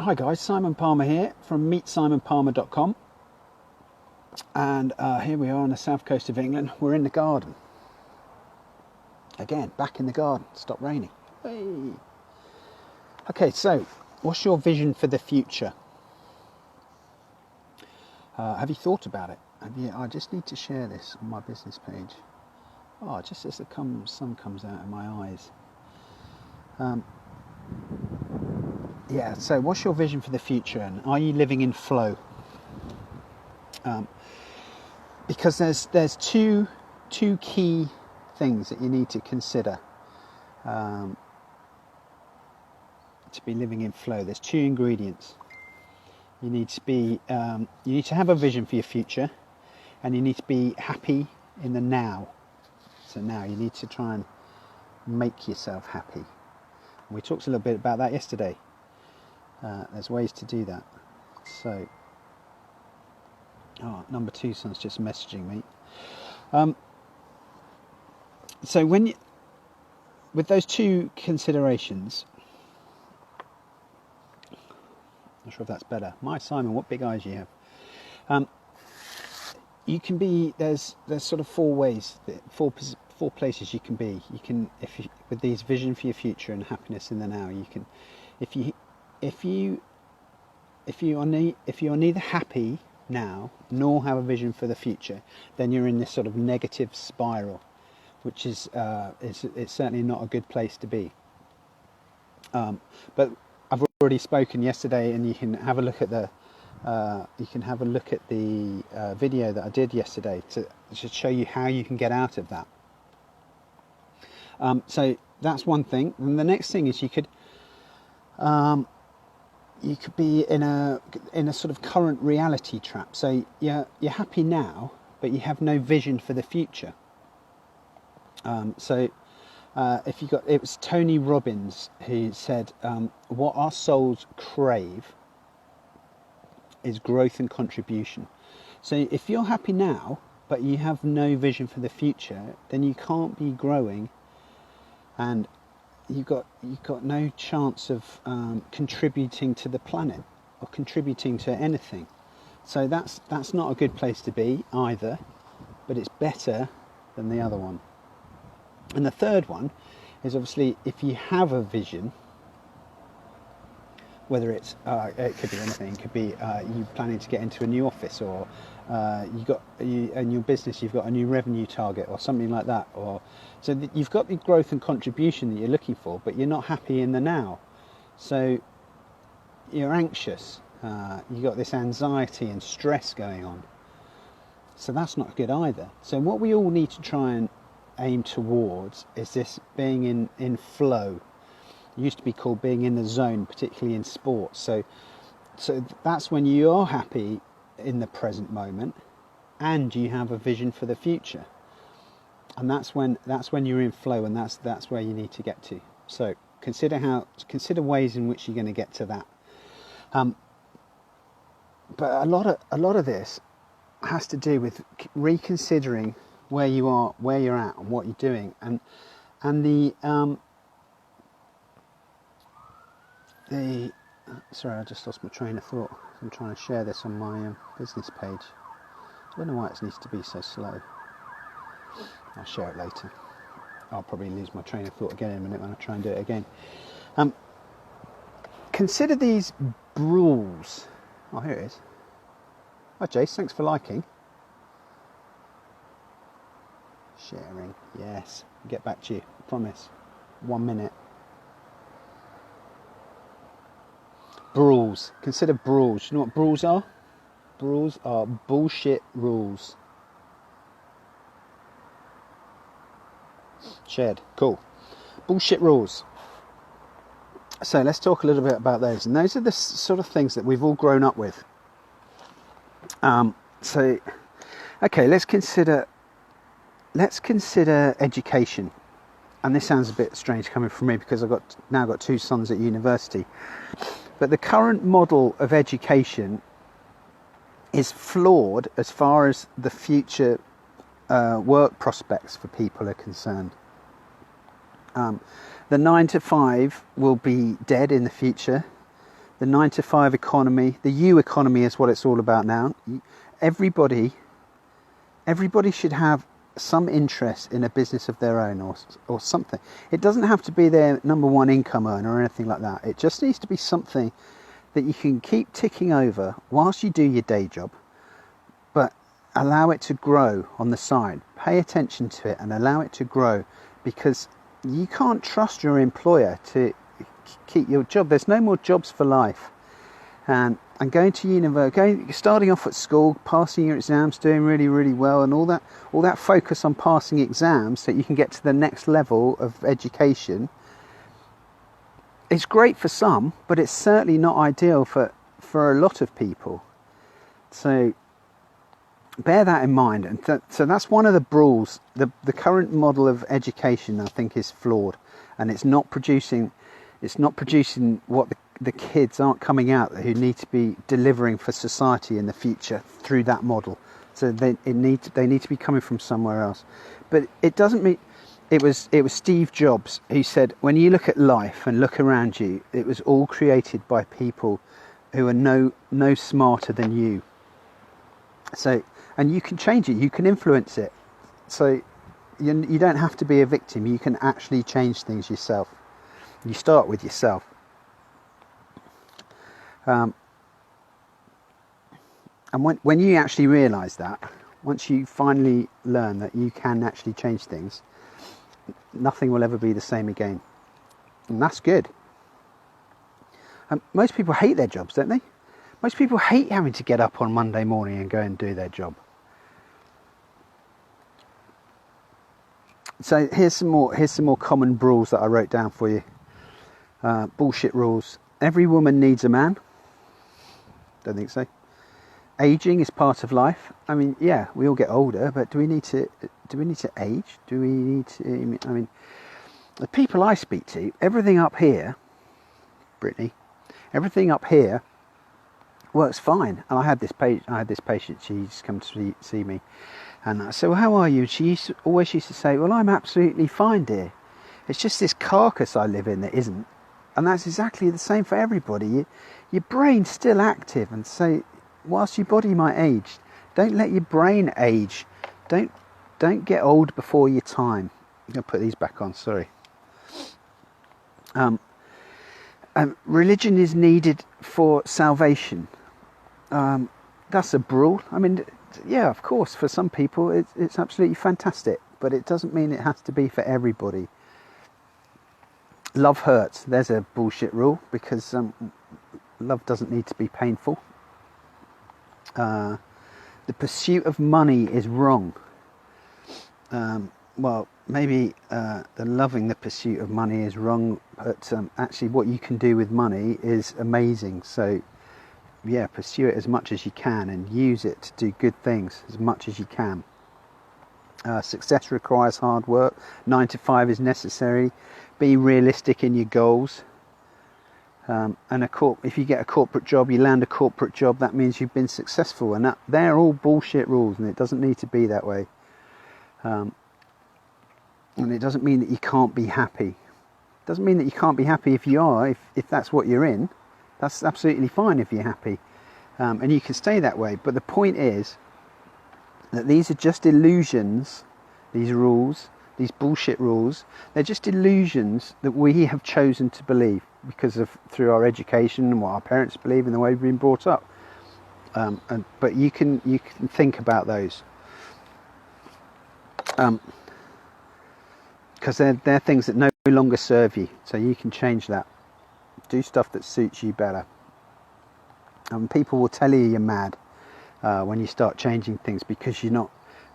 Hi guys, Simon Palmer here from meetsimonpalmer.com, and here we are on the south coast of England. We're in the garden again, back in the garden. Stopped raining. Hey. Okay, so what's your vision for the future? Have you thought about it? I just need to share this on my business page. Oh, just as the sun comes out of my eyes. Yeah, so what's your vision for the future, and are you living in flow? Because there's two key things that you need to consider to be living in flow. There's two ingredients. You need to have a vision for your future, and you need to be happy in the now. So now you need to try and make yourself happy. And we talked a little bit about that yesterday. There's ways to do that. So, number 2 son's just messaging me. So with those two considerations, not sure if that's better. My Simon, what big eyes you have. You can be, there's sort of four places you can be. You can, with these vision for your future and happiness in the now, you can, if you are neither happy now nor have a vision for the future, then you're in this sort of negative spiral, which is it's certainly not a good place to be. But I've already spoken yesterday, and you can have a look at the video that I did yesterday to show you how you can get out of that. So that's one thing. And the next thing is you could be in a sort of current reality trap. So you're happy now, but you have no vision for the future. It was Tony Robbins who said, what our souls crave is growth and contribution. So if you're happy now, but you have no vision for the future, then you can't be growing, and you've got no chance of contributing to the planet or contributing to anything. So that's not a good place to be either, but it's better than the other one. And the third one is, obviously, if you have a vision, whether it could be anything. It could be you planning to get into a new office, or in your business you've got a new revenue target or something like that, or so you've got the growth and contribution that you're looking for, but you're not happy in the now, so you're anxious. You've got this anxiety and stress going on, so that's not good either. So what we all need to try and aim towards is this being in flow. It used to be called being in the zone, particularly in sports. So that's when you are happy in the present moment, and you have a vision for the future, and that's when you're in flow, and that's where you need to get to. So consider ways in which you're going to get to that. But a lot of this has to do with reconsidering where you are, where you're at, and what you're doing, and sorry, I just lost my train of thought. I'm trying to share this on my business page. I don't know why it needs to be so slow. I'll share it later. I'll probably lose my train of thought again in a minute when I try and do it again. Consider these rules. Oh, here it is. Hi Jace, thanks for liking. Sharing, yes. I'll get back to you, I promise. 1 minute. Rules. Consider rules. You know what rules are? Rules are bullshit rules. Shared. Cool. Bullshit rules. So let's talk a little bit about those. And those are the sort of things that we've all grown up with. Okay, let's consider education. And this sounds a bit strange coming from me, because I've now got 2 sons at university. But the current model of education is flawed as far as the future work prospects for people are concerned. The 9 to 5 will be dead in the future. the 9-to-5 economy, the U economy is what it's all about now. Everybody should have some interest in a business of their own, or something. It doesn't have to be their number one income earner or anything like that. It just needs to be something that you can keep ticking over whilst you do your day job, but allow it to grow on the side. Pay attention to it and allow it to grow, because you can't trust your employer to keep your job. There's no more jobs for life. And going to university, starting off at school, passing your exams, doing really, really well, and all that focus on passing exams so that you can get to the next level of education. It's great for some, but it's certainly not ideal for a lot of people. So bear that in mind. And so that's one of the rules. The current model of education, I think, is flawed, and it's not producing what the kids aren't coming out who need to be delivering for society in the future through that model. So they need to be coming from somewhere else. But it doesn't mean it was Steve Jobs who said, when you look at life and look around you, it was all created by people who are no smarter than you. So, and you can change it, you can influence it. So you don't have to be a victim. You can actually change things yourself. You start with yourself. And when you actually realise that, once you finally learn that you can actually change things, nothing will ever be the same again. And that's good. Most people hate their jobs, don't they? Most people hate having to get up on Monday morning and go and do their job. So here's some more common rules that I wrote down for you. Bullshit rules. Every woman needs a man. Don't think so. Aging is part of life. I mean, yeah, we all get older, but do we need to age? Do we need to? I mean, the people I speak to, everything up here, Brittany, everything up here works fine. And I had this patient. She's come to see me, and I said, "Well, how are you?" And she always used to say, "Well, I'm absolutely fine, dear. It's just this carcass I live in that isn't." And that's exactly the same for everybody. Your brain's still active, and so whilst your body might age, don't let your brain age. Don't get old before your time. I'm going to put these back on, sorry. Religion is needed for salvation. That's a rule. I mean, yeah, of course, for some people it's absolutely fantastic, but it doesn't mean it has to be for everybody. Love hurts. There's a bullshit rule, because love doesn't need to be painful. The pursuit of money is wrong. Well, maybe the pursuit of money is wrong, but actually what you can do with money is amazing. So yeah, pursue it as much as you can and use it to do good things as much as you can. Success requires hard work. 9-to-5 is necessary. Be realistic in your goals. And if you get a corporate job, you land a corporate job, that means you've been successful. And they're all bullshit rules, and it doesn't need to be that way. And it doesn't mean that you can't be happy. It doesn't mean that you can't be happy if you are, if that's what you're in. That's absolutely fine if you're happy. And you can stay that way. But the point is that these are just illusions, these rules, these bullshit rules. They're just illusions that we have chosen to believe through our education and what our parents believe and the way we've been brought up. But you can think about those. Because they're things that no longer serve you, so you can change that. Do stuff that suits you better. People will tell you you're mad when you start changing things, because you're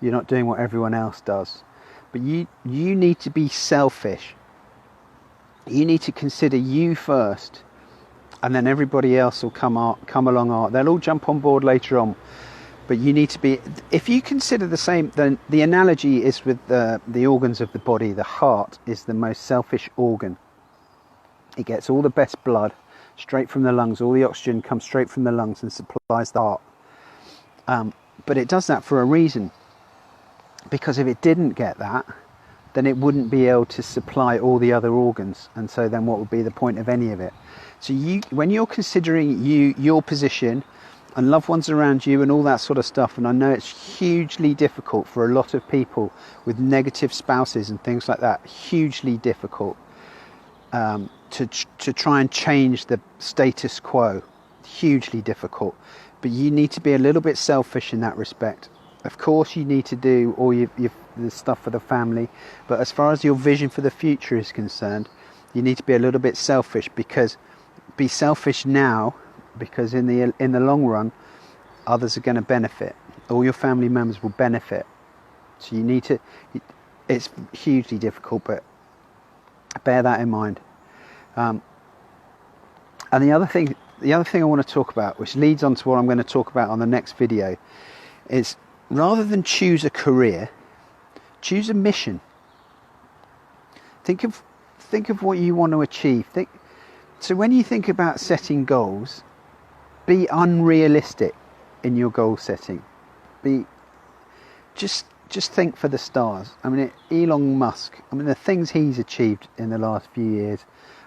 not doing what everyone else does. But you need to be selfish. You need to consider you first, and then everybody else will come along. They'll all jump on board later on. But you need to be, if you consider the same, then the analogy is with the organs of the body. The heart is the most selfish organ. It gets all the best blood straight from the lungs. All the oxygen comes straight from the lungs and supplies the heart. But it does that for a reason. Because if it didn't get that, then it wouldn't be able to supply all the other organs, and so then what would be the point of any of it? So when you're considering your position and loved ones around you and all that sort of stuff, and I know it's hugely difficult for a lot of people with negative spouses and things like that, hugely difficult to try and change the status quo, hugely difficult. But you need to be a little bit selfish in that respect. Of course you need to do all the stuff for the family, but as far as your vision for the future is concerned, you need to be a little bit selfish. Because be selfish now, because in the long run others are going to benefit, all your family members will benefit. So you need to, it's hugely difficult, but bear that in mind. And the other thing I want to talk about, which leads on to what I'm going to talk about on the next video, is rather than choose a career, choose a mission. Think of what you want to achieve. So when you think about setting goals, be unrealistic in your goal setting. Just think for the stars. I mean, Elon Musk, I mean, the things he's achieved in the last few years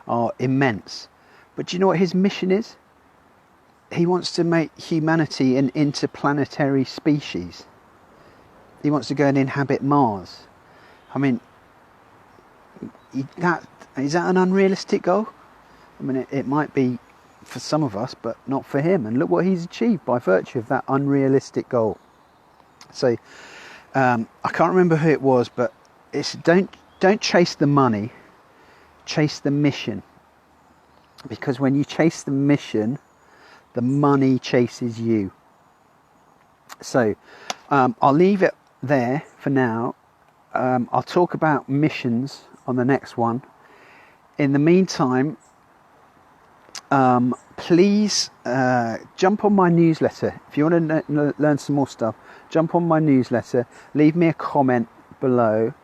are immense. But do you know what his mission is? He wants to make humanity an interplanetary species. He wants to go and inhabit Mars. I mean, is that an unrealistic goal? I mean, it might be for some of us, but not for him. And look what he's achieved by virtue of that unrealistic goal. So I can't remember who it was, but it's don't chase the money, chase the mission. Because when you chase the mission, the money chases you. So I'll leave it there for now. I'll talk about missions on the next one. In the meantime, please jump on my newsletter. If you want to learn some more stuff, jump on my newsletter, leave me a comment below,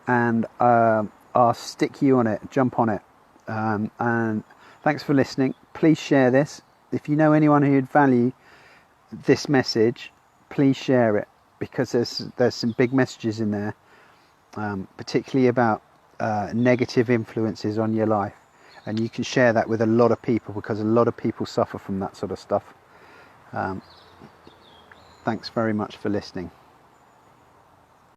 and I'll stick you on it, jump on it. And thanks for listening. Please share this. If you know anyone who'd value this message, please share it, because there's some big messages in there, particularly about negative influences on your life. And you can share that with a lot of people, because a lot of people suffer from that sort of stuff. Thanks very much for listening.